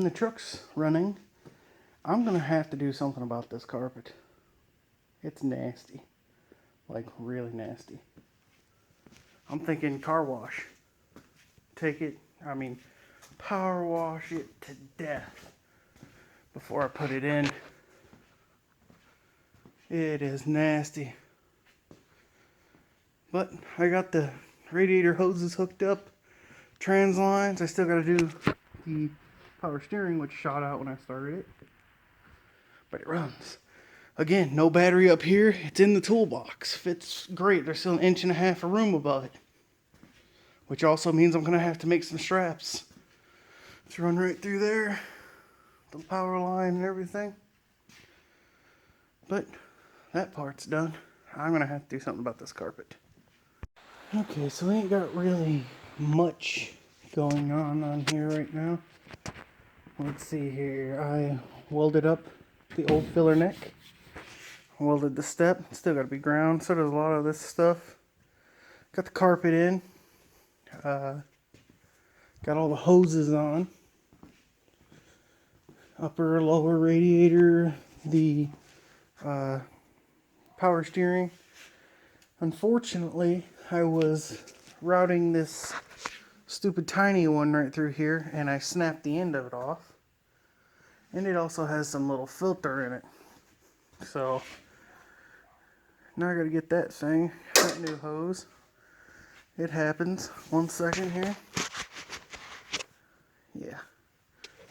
the truck's running, I'm going to have to do something about this carpet. It's nasty. Like, really nasty. I'm thinking car wash. Power wash it to death before I put it in. It is nasty. But I got the radiator hoses hooked up, trans lines. I still got to do the power steering, which shot out when I started it. But it runs. Again, no battery up here. It's in the toolbox. Fits great. There's still 1.5 inches of room above it. Which also means I'm going to have to make some straps to run right through there. The power line and everything. But that part's done. I'm going to have to do something about this carpet. Okay, so we ain't got really much going on here right now. Let's see here. I welded up the old filler neck. Welded the step. Still got to be ground. So does a lot of this stuff. Got the carpet in. Got all the hoses on. Upper, lower radiator. The power steering. Unfortunately, I was routing this stupid tiny one right through here, and I snapped the end of it off. And it also has some little filter in it. So now I gotta get that thing, that new hose. It happens. 1 second here. Yeah,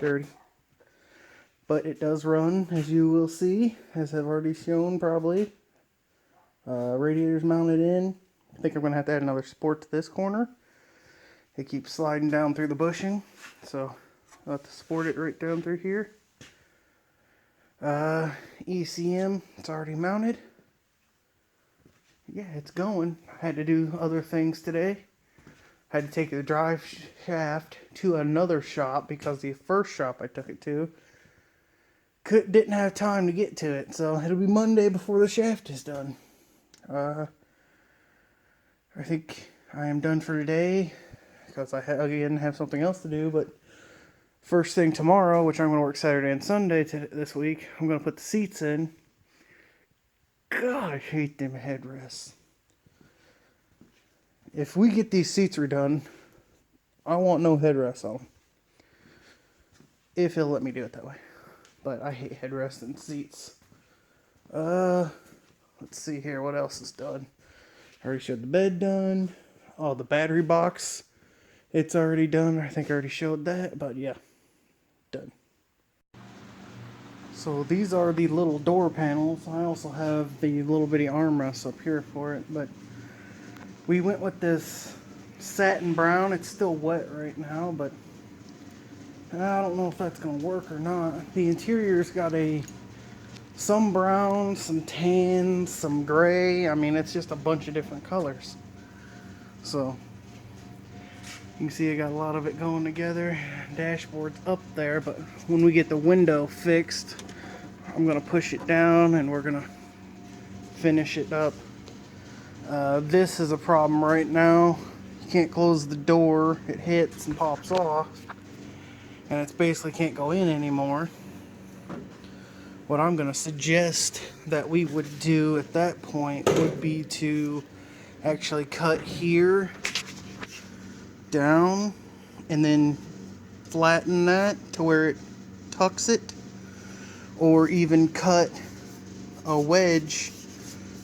dirty. But it does run, as you will see, as I've already shown probably. Radiator's mounted in. I think I'm going to have to add another support to this corner. It keeps sliding down through the bushing, so I'll have to support it right down through here. ECM, it's already mounted. Yeah, it's going. I had to do other things today. I had to take the drive shaft to another shop because the first shop I took it to didn't have time to get to it, so it'll be Monday before the shaft is done. I think I am done for today because I again have something else to do, but first thing tomorrow, which I'm going to work Saturday and Sunday this week, I'm going to put the seats in. God, I hate them headrests. If we get these seats redone, I want no headrests on them. If he'll let me do it that way. But I hate headrests and seats. Let's see here, what else is done? I already showed the bed done. Oh, the battery box. It's already done. I think I already showed that, but yeah. Done. So these are the little door panels. I also have the little bitty armrests up here for it, but we went with this satin brown. It's still wet right now, but I don't know if that's going to work or not. The interior's got some brown, some tan, some gray. I mean, it's just a bunch of different colors. So you can see I got a lot of it going together. Dashboard's up there, but when we get the window fixed, I'm going to push it down and we're going to finish it up. This is a problem right now. You can't close the door. It hits and pops off. And it basically can't go in anymore. What I'm going to suggest that we would do at that point would be to actually cut here down and then flatten that to where it tucks it, or even cut a wedge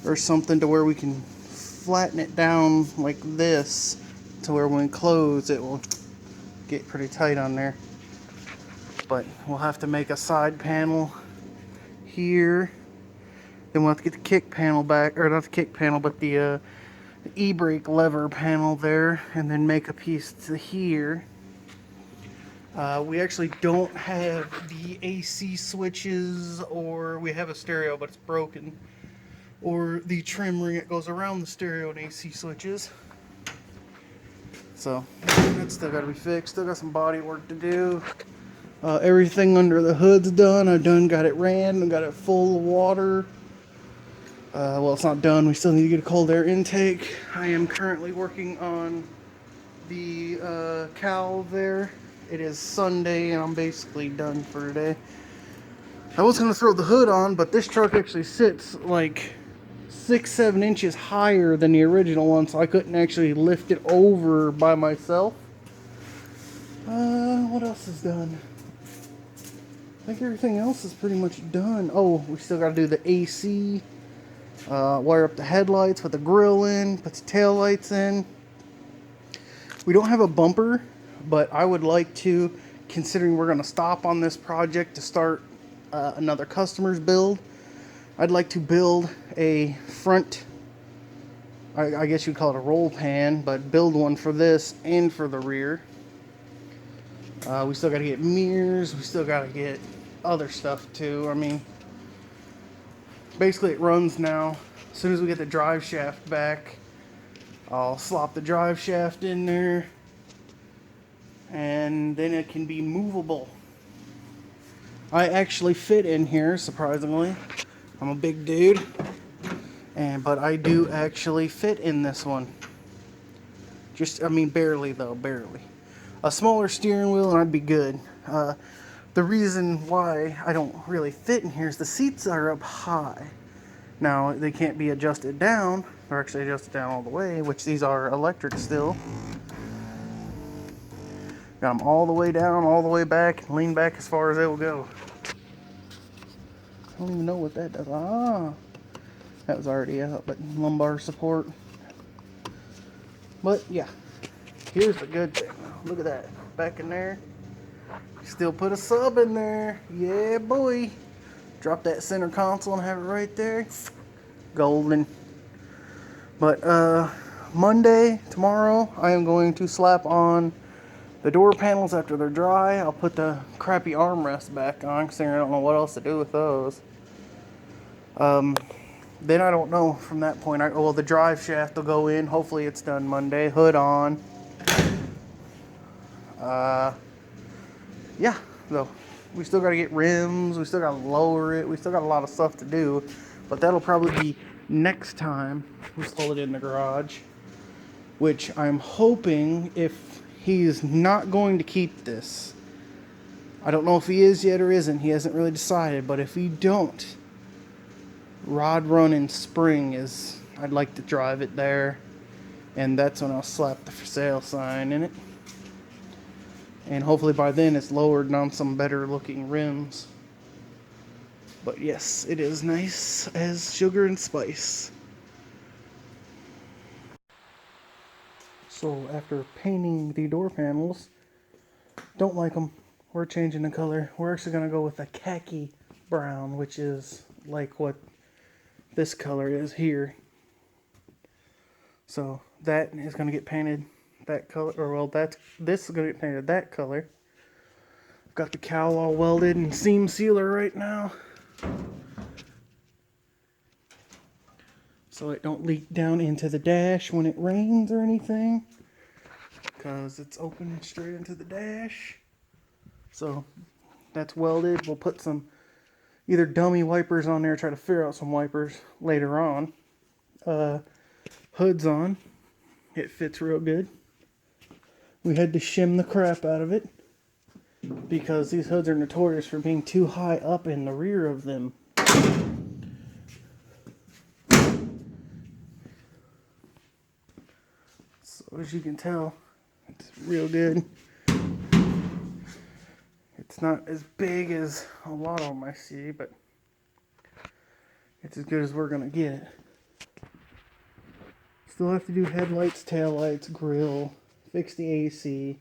or something to where we can flatten it down like this to where when we close it will get pretty tight on there. But we'll have to make a side panel here. Then we'll have to get the kick panel back, or not the kick panel, but the e-brake lever panel there, and then make a piece to here. We actually don't have the AC switches, or we have a stereo but it's broken, or the trim ring that goes around the stereo and AC switches. So that's still got to be fixed. Still got some body work to do. Everything under the hood's done. I've got it ran and got it full of water. Well, it's not done. We still need to get a cold air intake. I am currently working on the cowl there. It is Sunday and I'm basically done for today. I was going to throw the hood on, but this truck actually sits like 6-7 inches higher than the original one, so I couldn't actually lift it over by myself. What else is done? I think everything else is pretty much done. Oh, we still got to do the AC, wire up the headlights, put the grill in, put the tail lights in. We don't have a bumper, but I would like to, considering we're going to stop on this project to start another customer's build. I'd like to build a front, I guess you'd call it a roll pan, but build one for this and for the rear. We still got to get mirrors. We still got to get other stuff too. I mean, basically it runs now. As soon as we get the drive shaft back, I'll slop the drive shaft in there, and then it can be movable. I actually fit in here, surprisingly. I'm a big dude, but I do actually fit in this one. I mean, barely though, barely. A smaller steering wheel and I'd be good. The reason why I don't really fit in here is the seats are up high. Now, they can't be adjusted down. They're actually adjusted down all the way, which these are electric still. Got them all the way down, all the way back, and lean back as far as they will go. I don't even know what that does. Ah, that was already out, but lumbar support. But yeah, here's the good thing. Look at that. Back in there. Still put a sub in there. Yeah, boy. Drop that center console and have it right there. Golden. But Monday, tomorrow, I am going to slap on the door panels after they're dry. I'll put the crappy armrests back on because I don't know what else to do with those. Then I don't know from that point. Well, the drive shaft will go in. Hopefully it's done Monday. Hood on. Yeah, though. We still got to get rims. We still got to lower it. We still got a lot of stuff to do. But that'll probably be next time we install it in the garage. Which I'm hoping, if he's not going to keep this. I don't know if he is yet or isn't. He hasn't really decided. But if he don't, rod run in spring is, I'd like to drive it there. And that's when I'll slap the for sale sign in it. And hopefully by then it's lowered and on some better looking rims. But yes, it is nice as sugar and spice. So after painting the door panels, don't like them. We're changing the color. We're actually going to go with a khaki brown, which is like what this color is here. So that is going to get painted that color, or well, this is going to get painted that color. I've got the cowl all welded and seam sealer right now, so it don't leak down into the dash when it rains or anything, because it's open straight into the dash. So that's welded. We'll put some either dummy wipers on there, try to figure out some wipers later on. Hood's on. It fits real good. We had to shim the crap out of it because these hoods are notorious for being too high up in the rear of them. So as you can tell, it's real good. It's not as big as a lot of them I see, but it's as good as we're gonna get. Still have to do headlights, taillights, grill, fix the AC,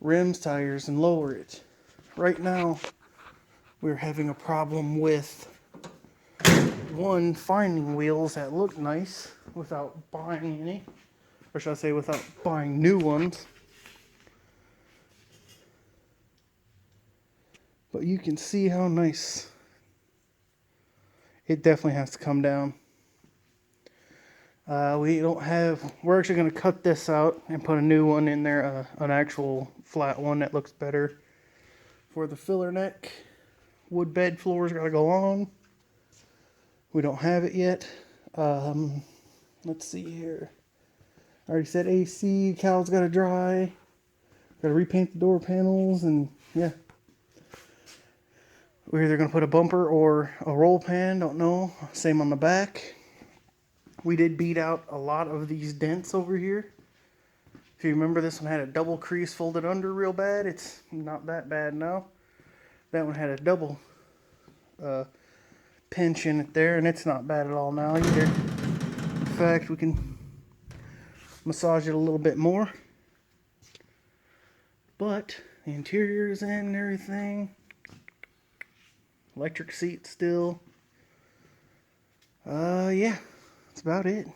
rims, tires, and lower it. Right now, we're having a problem with one, finding wheels that look nice without buying any, or should I say without buying new ones. But you can see how nice. It definitely has to come down. We're actually going to cut this out and put a new one in there, an actual flat one that looks better. For the filler neck, wood bed floor's got to go on. We don't have it yet. Let's see here. I already said AC, cowl's got to dry. Gotta repaint the door panels, and yeah. We're either gonna put a bumper or a roll pan, don't know. Same on the back. We did beat out a lot of these dents over here. If you remember, this one had a double crease folded under real bad. It's not that bad now. That one had a double pinch in it there, and it's not bad at all now either. In fact, we can massage it a little bit more. But the interior is in and everything. Electric seat still. Yeah, that's about it.